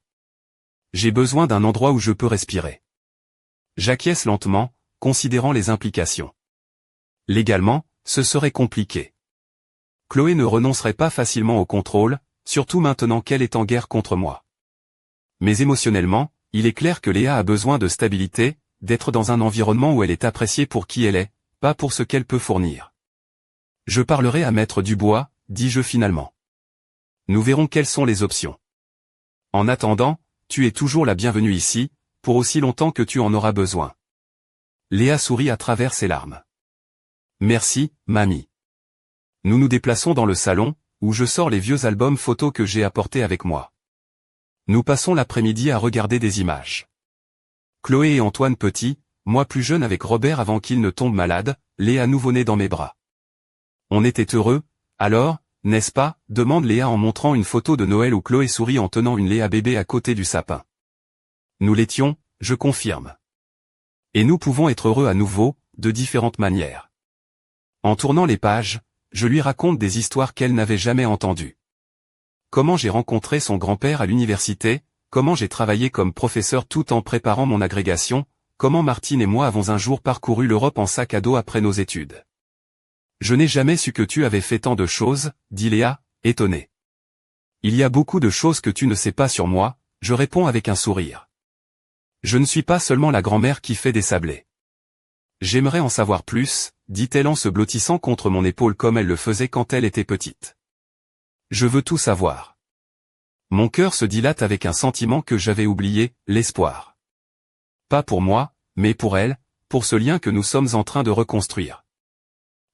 J'ai besoin d'un endroit où je peux respirer. J'acquiesce lentement, considérant les implications. Légalement, ce serait compliqué. Chloé ne renoncerait pas facilement au contrôle, surtout maintenant qu'elle est en guerre contre moi. Mais émotionnellement, il est clair que Léa a besoin de stabilité, d'être dans un environnement où elle est appréciée pour qui elle est, pas pour ce qu'elle peut fournir. Je parlerai à Maître Dubois, dis-je finalement. Nous verrons quelles sont les options. En attendant, tu es toujours la bienvenue ici, pour aussi longtemps que tu en auras besoin. Léa sourit à travers ses larmes. Merci, mamie. Nous nous déplaçons dans le salon, où je sors les vieux albums photos que j'ai apportés avec moi. Nous passons l'après-midi à regarder des images. Chloé et Antoine petit, moi plus jeune avec Robert avant qu'il ne tombe malade, Léa nouveau-né dans mes bras. On était heureux, alors, n'est-ce pas, demande Léa en montrant une photo de Noël où Chloé sourit en tenant une Léa bébé à côté du sapin. Nous l'étions, je confirme. Et nous pouvons être heureux à nouveau, de différentes manières. En tournant les pages, je lui raconte des histoires qu'elle n'avait jamais entendues. Comment j'ai rencontré son grand-père à l'université, comment j'ai travaillé comme professeur tout en préparant mon agrégation, comment Martine et moi avons un jour parcouru l'Europe en sac à dos après nos études. Je n'ai jamais su que tu avais fait tant de choses, dit Léa, étonnée. Il y a beaucoup de choses que tu ne sais pas sur moi, je réponds avec un sourire. Je ne suis pas seulement la grand-mère qui fait des sablés. J'aimerais en savoir plus, dit-elle en se blottissant contre mon épaule comme elle le faisait quand elle était petite. Je veux tout savoir. Mon cœur se dilate avec un sentiment que j'avais oublié, l'espoir. Pas pour moi, mais pour elle, pour ce lien que nous sommes en train de reconstruire.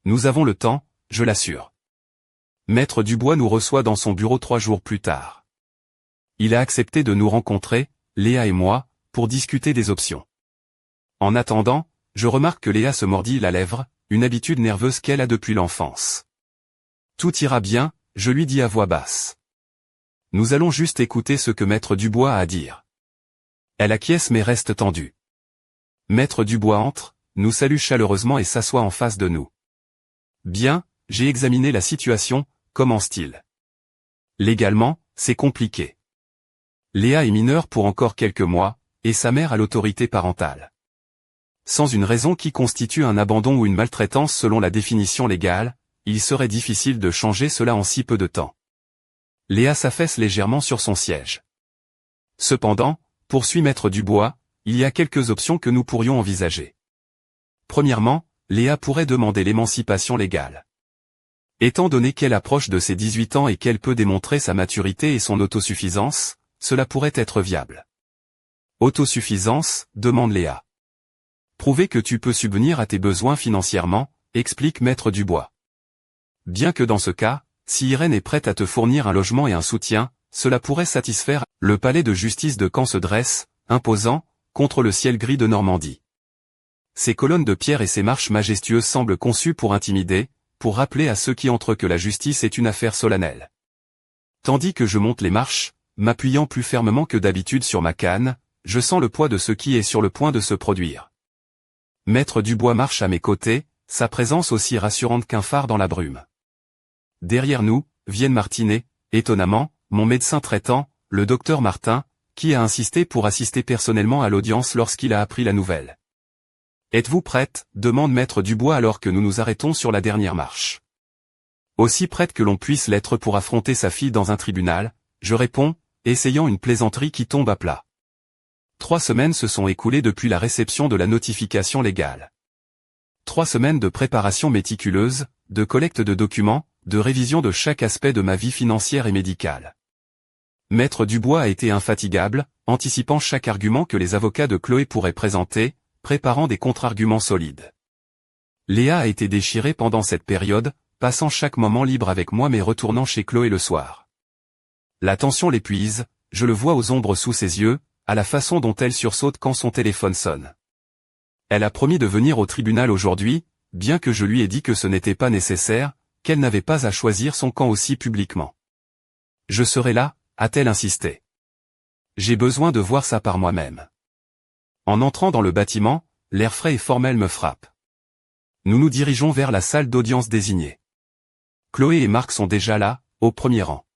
Nous avons le temps, je l'assure. Maître Dubois nous reçoit dans son bureau 3 jours plus tard. Il a accepté de nous rencontrer, Léa et moi, pour discuter des options. En attendant, je remarque que Léa se mordit la lèvre, une habitude nerveuse qu'elle a depuis l'enfance. Tout ira bien, je lui dis à voix basse. Nous allons juste écouter ce que Maître Dubois a à dire. Elle acquiesce mais reste tendue. Maître Dubois entre, nous salue chaleureusement et s'assoit en face de nous. Bien, j'ai examiné la situation, commence-t-il. Légalement, c'est compliqué. Léa est mineure pour encore quelques mois, et sa mère a l'autorité parentale. Sans une raison qui constitue un abandon ou une maltraitance selon la définition légale, il serait difficile de changer cela en si peu de temps. Léa s'affaisse légèrement sur son siège. Cependant, poursuit Maître Dubois, il y a quelques options que nous pourrions envisager. Premièrement, Léa pourrait demander l'émancipation légale. Étant donné qu'elle approche de ses 18 ans et qu'elle peut démontrer sa maturité et son autosuffisance, cela pourrait être viable. Autosuffisance, demande Léa. Prouver que tu peux subvenir à tes besoins financièrement, explique Maître Dubois. Bien que dans ce cas, si Irène est prête à te fournir un logement et un soutien, cela pourrait satisfaire. Le palais de justice de Caen se dresse, imposant, contre le ciel gris de Normandie. Ses colonnes de pierre et ses marches majestueuses semblent conçues pour intimider, pour rappeler à ceux qui entrent que la justice est une affaire solennelle. Tandis que je monte les marches, m'appuyant plus fermement que d'habitude sur ma canne, je sens le poids de ce qui est sur le point de se produire. Maître Dubois marche à mes côtés, sa présence aussi rassurante qu'un phare dans la brume. Derrière nous, viennent Martinet, étonnamment, mon médecin traitant, le docteur Martin, qui a insisté pour assister personnellement à l'audience lorsqu'il a appris la nouvelle. « Êtes-vous prête ?» demande Maître Dubois alors que nous nous arrêtons sur la dernière marche. Aussi prête que l'on puisse l'être pour affronter sa fille dans un tribunal, je réponds, essayant une plaisanterie qui tombe à plat. 3 semaines se sont écoulées depuis la réception de la notification légale. 3 semaines de préparation méticuleuse, de collecte de documents, de révision de chaque aspect de ma vie financière et médicale. Maître Dubois a été infatigable, anticipant chaque argument que les avocats de Chloé pourraient présenter, préparant des contre-arguments solides. Léa a été déchirée pendant cette période, passant chaque moment libre avec moi mais retournant chez Chloé le soir. La tension l'épuise, je le vois aux ombres sous ses yeux, à la façon dont elle sursaute quand son téléphone sonne. Elle a promis de venir au tribunal aujourd'hui, bien que je lui ai dit que ce n'était pas nécessaire, qu'elle n'avait pas à choisir son camp aussi publiquement. Je serai là, a-t-elle insisté. J'ai besoin de voir ça par moi-même. En entrant dans le bâtiment, l'air frais et formel me frappe. Nous nous dirigeons vers la salle d'audience désignée. Chloé et Marc sont déjà là, au premier rang.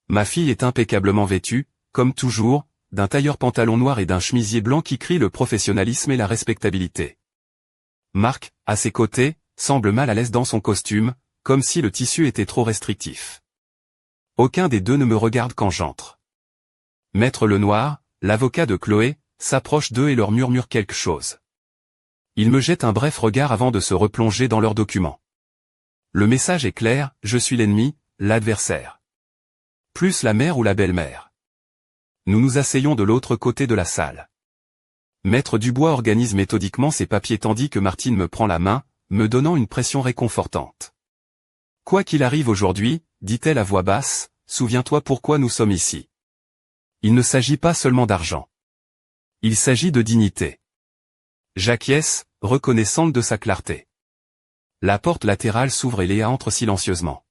Ma fille est impeccablement vêtue, comme toujours, d'un tailleur pantalon noir et d'un chemisier blanc qui crie le professionnalisme et la respectabilité. Marc, à ses côtés, semble mal à l'aise dans son costume, comme si le tissu était trop restrictif. Aucun des deux ne me regarde quand j'entre. Maître Lenoir, l'avocat de Chloé, s'approche d'eux et leur murmure quelque chose. Ils me jettent un bref regard avant de se replonger dans leurs documents. Le message est clair, je suis l'ennemi, l'adversaire. Plus la mère ou la belle-mère. Nous nous asseyons de l'autre côté de la salle. Maître Dubois organise méthodiquement ses papiers tandis que Martine me prend la main, me donnant une pression réconfortante. Quoi qu'il arrive aujourd'hui, dit-elle à voix basse, souviens-toi pourquoi nous sommes ici. Il ne s'agit pas seulement d'argent. Il s'agit de dignité. J'acquiesce, reconnaissante de sa clarté. La porte latérale s'ouvre et Léa entre silencieusement.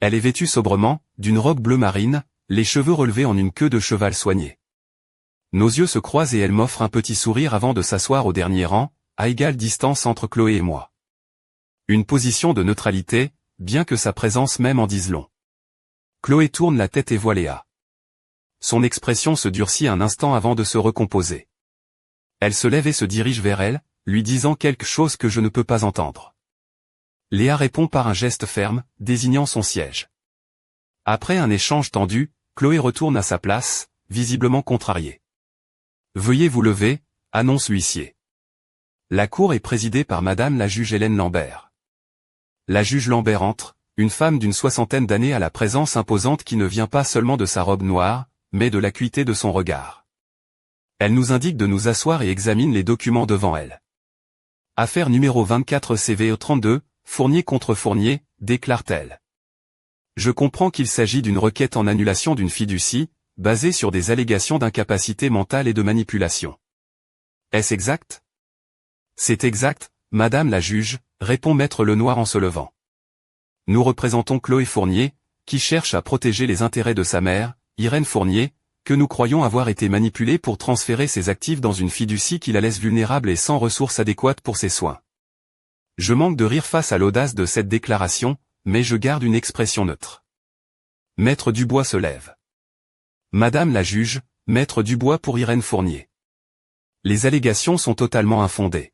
Elle est vêtue sobrement, d'une robe bleu marine, les cheveux relevés en une queue de cheval soignée. Nos yeux se croisent et elle m'offre un petit sourire avant de s'asseoir au dernier rang, à égale distance entre Chloé et moi. Une position de neutralité, bien que sa présence même en dise long. Chloé tourne la tête et voit Léa. Son expression se durcit un instant avant de se recomposer. Elle se lève et se dirige vers elle, lui disant quelque chose que je ne peux pas entendre. Léa répond par un geste ferme, désignant son siège. Après un échange tendu, Chloé retourne à sa place, visiblement contrariée. « Veuillez vous lever », annonce l'huissier. La cour est présidée par Madame la juge Hélène Lambert. La juge Lambert entre, une femme d'une 60aine d'années à la présence imposante qui ne vient pas seulement de sa robe noire, mais de l'acuité de son regard. Elle nous indique de nous asseoir et examine les documents devant elle. Affaire numéro 24 CVE 32, Fournier contre Fournier, déclare-t-elle. Je comprends qu'il s'agit d'une requête en annulation d'une fiducie, basée sur des allégations d'incapacité mentale et de manipulation. Est-ce exact? C'est exact, Madame la juge, répond Maître Lenoir en se levant. Nous représentons Chloé Fournier, qui cherche à protéger les intérêts de sa mère, Irène Fournier, que nous croyons avoir été manipulée pour transférer ses actifs dans une fiducie qui la laisse vulnérable et sans ressources adéquates pour ses soins. Je manque de rire face à l'audace de cette déclaration, mais je garde une expression neutre. Maître Dubois se lève. Madame la juge, Maître Dubois pour Irène Fournier. Les allégations sont totalement infondées.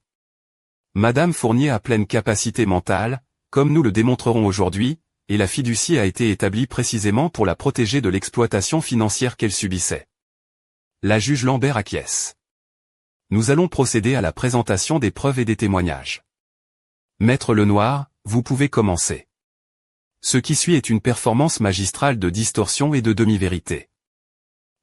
Madame Fournier a pleine capacité mentale, comme nous le démontrerons aujourd'hui, et la fiducie a été établie précisément pour la protéger de l'exploitation financière qu'elle subissait. La juge Lambert acquiesce. Nous allons procéder à la présentation des preuves et des témoignages. Maître Lenoir, vous pouvez commencer. Ce qui suit est une performance magistrale de distorsion et de demi-vérité.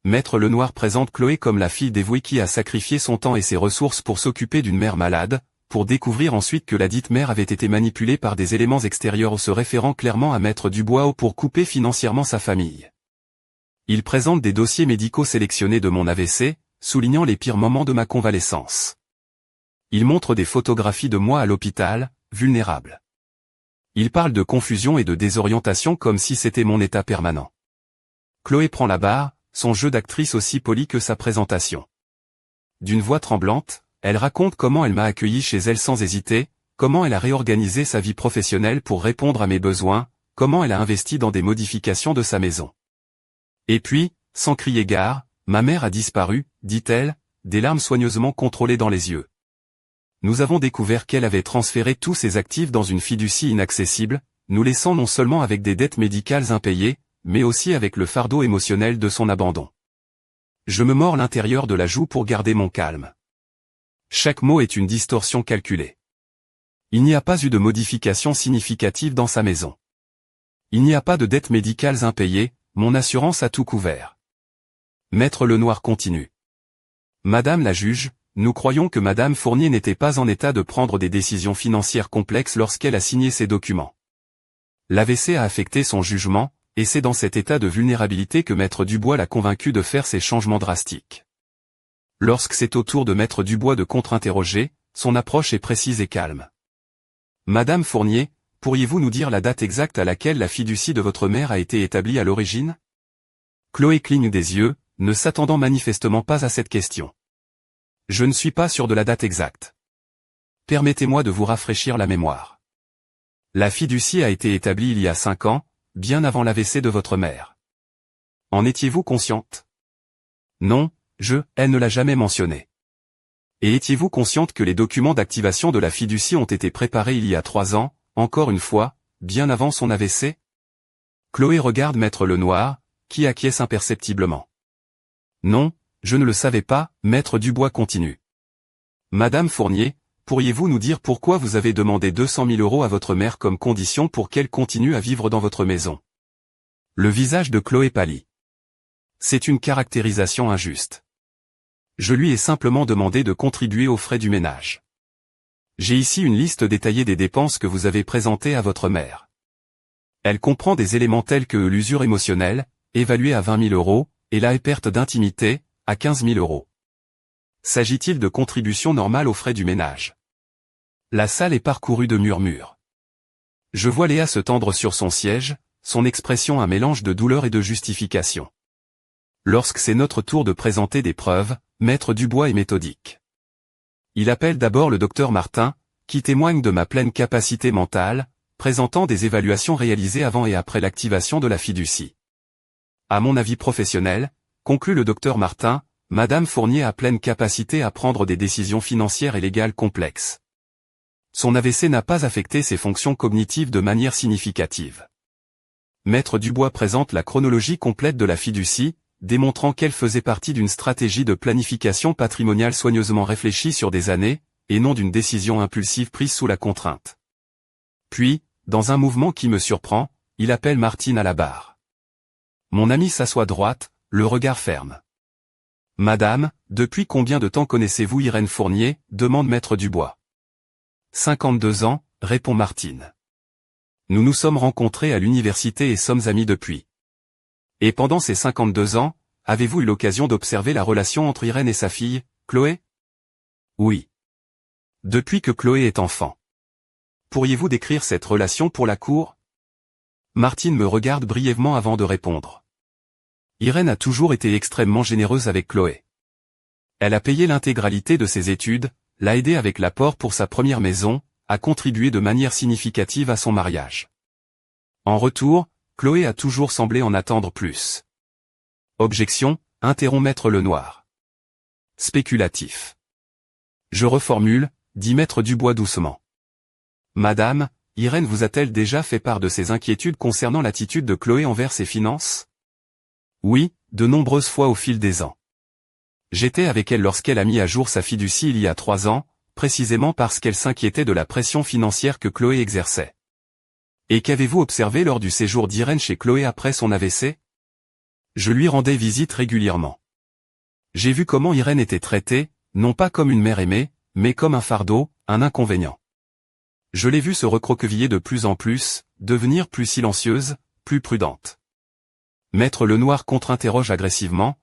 Maître Lenoir présente Chloé comme la fille dévouée qui a sacrifié son temps et ses ressources pour s'occuper d'une mère malade, pour découvrir ensuite que la dite mère avait été manipulée par des éléments extérieurs se référant clairement à Maître Dubois pour couper financièrement sa famille. Il présente des dossiers médicaux sélectionnés de mon AVC, soulignant les pires moments de ma convalescence. Il montre des photographies de moi à l'hôpital, vulnérable. Il parle de confusion et de désorientation comme si c'était mon état permanent. Chloé prend la barre, son jeu d'actrice aussi poli que sa présentation. D'une voix tremblante, elle raconte comment elle m'a accueilli chez elle sans hésiter, comment elle a réorganisé sa vie professionnelle pour répondre à mes besoins, comment elle a investi dans des modifications de sa maison. Et puis, sans crier gare, ma mère a disparu, dit-elle, des larmes soigneusement contrôlées dans les yeux. Nous avons découvert qu'elle avait transféré tous ses actifs dans une fiducie inaccessible, nous laissant non seulement avec des dettes médicales impayées, mais aussi avec le fardeau émotionnel de son abandon. Je me mords l'intérieur de la joue pour garder mon calme. Chaque mot est une distorsion calculée. Il n'y a pas eu de modification significative dans sa maison. Il n'y a pas de dettes médicales impayées, mon assurance a tout couvert. Maître Lenoir continue. Madame la juge, nous croyons que Madame Fournier n'était pas en état de prendre des décisions financières complexes lorsqu'elle a signé ces documents. L'AVC a affecté son jugement, et c'est dans cet état de vulnérabilité que Maître Dubois l'a convaincu de faire ces changements drastiques. Lorsque c'est au tour de Maître Dubois de contre-interroger, son approche est précise et calme. Madame Fournier, pourriez-vous nous dire la date exacte à laquelle la fiducie de votre mère a été établie à l'origine? Chloé cligne des yeux, ne s'attendant manifestement pas à cette question. Je ne suis pas sûr de la date exacte. Permettez-moi de vous rafraîchir la mémoire. La fiducie a été établie il y a 5 ans, bien avant l'AVC de votre mère. En étiez-vous consciente? Non, elle ne l'a jamais mentionné. Et étiez-vous consciente que les documents d'activation de la fiducie ont été préparés il y a 3 ans, encore une fois, bien avant son AVC? Chloé regarde Maître Lenoir, qui acquiesce imperceptiblement. Non, je ne le savais pas, Maître Dubois continue. Madame Fournier, pourriez-vous nous dire pourquoi vous avez demandé 200 000 € à votre mère comme condition pour qu'elle continue à vivre dans votre maison? Le visage de Chloé pâlit. C'est une caractérisation injuste. Je lui ai simplement demandé de contribuer aux frais du ménage. J'ai ici une liste détaillée des dépenses que vous avez présentées à votre mère. Elle comprend des éléments tels que l'usure émotionnelle, évaluée à 20 000 €, et la perte d'intimité, à 15 000 €. S'agit-il de contributions normales aux frais du ménage? La salle est parcourue de murmures. Je vois Léa se tendre sur son siège, son expression un mélange de douleur et de justification. Lorsque c'est notre tour de présenter des preuves, Maître Dubois est méthodique. Il appelle d'abord le docteur Martin, qui témoigne de ma pleine capacité mentale, présentant des évaluations réalisées avant et après l'activation de la fiducie. À mon avis professionnel, conclut le docteur Martin, Madame Fournier a pleine capacité à prendre des décisions financières et légales complexes. Son AVC n'a pas affecté ses fonctions cognitives de manière significative. Maître Dubois présente la chronologie complète de la fiducie, démontrant qu'elle faisait partie d'une stratégie de planification patrimoniale soigneusement réfléchie sur des années, et non d'une décision impulsive prise sous la contrainte. Puis, dans un mouvement qui me surprend, il appelle Martine à la barre. Mon ami s'assoit droite, le regard ferme. Madame, depuis combien de temps connaissez-vous Irène Fournier? Demande Maître Dubois. 52 ans, répond Martine. Nous nous sommes rencontrés à l'université et sommes amis depuis. Et pendant ces 52 ans, avez-vous eu l'occasion d'observer la relation entre Irène et sa fille, Chloé? Oui. Depuis que Chloé est enfant. Pourriez-vous décrire cette relation pour la cour? Martine me regarde brièvement avant de répondre. Irène a toujours été extrêmement généreuse avec Chloé. Elle a payé l'intégralité de ses études, l'a aidé avec l'apport pour sa première maison, a contribué de manière significative à son mariage. En retour, Chloé a toujours semblé en attendre plus. Objection, interrompt Maître Lenoir. Spéculatif. Je reformule, dit Maître Dubois doucement. Madame, Irène vous a-t-elle déjà fait part de ses inquiétudes concernant l'attitude de Chloé envers ses finances? Oui, de nombreuses fois au fil des ans. J'étais avec elle lorsqu'elle a mis à jour sa fiducie il y a 3 ans, précisément parce qu'elle s'inquiétait de la pression financière que Chloé exerçait. Et qu'avez-vous observé lors du séjour d'Irène chez Chloé après son AVC? Je lui rendais visite régulièrement. J'ai vu comment Irène était traitée, non pas comme une mère aimée, mais comme un fardeau, un inconvénient. Je l'ai vue se recroqueviller de plus en plus, devenir plus silencieuse, plus prudente. Maître Lenoir contre-interroge agressivement,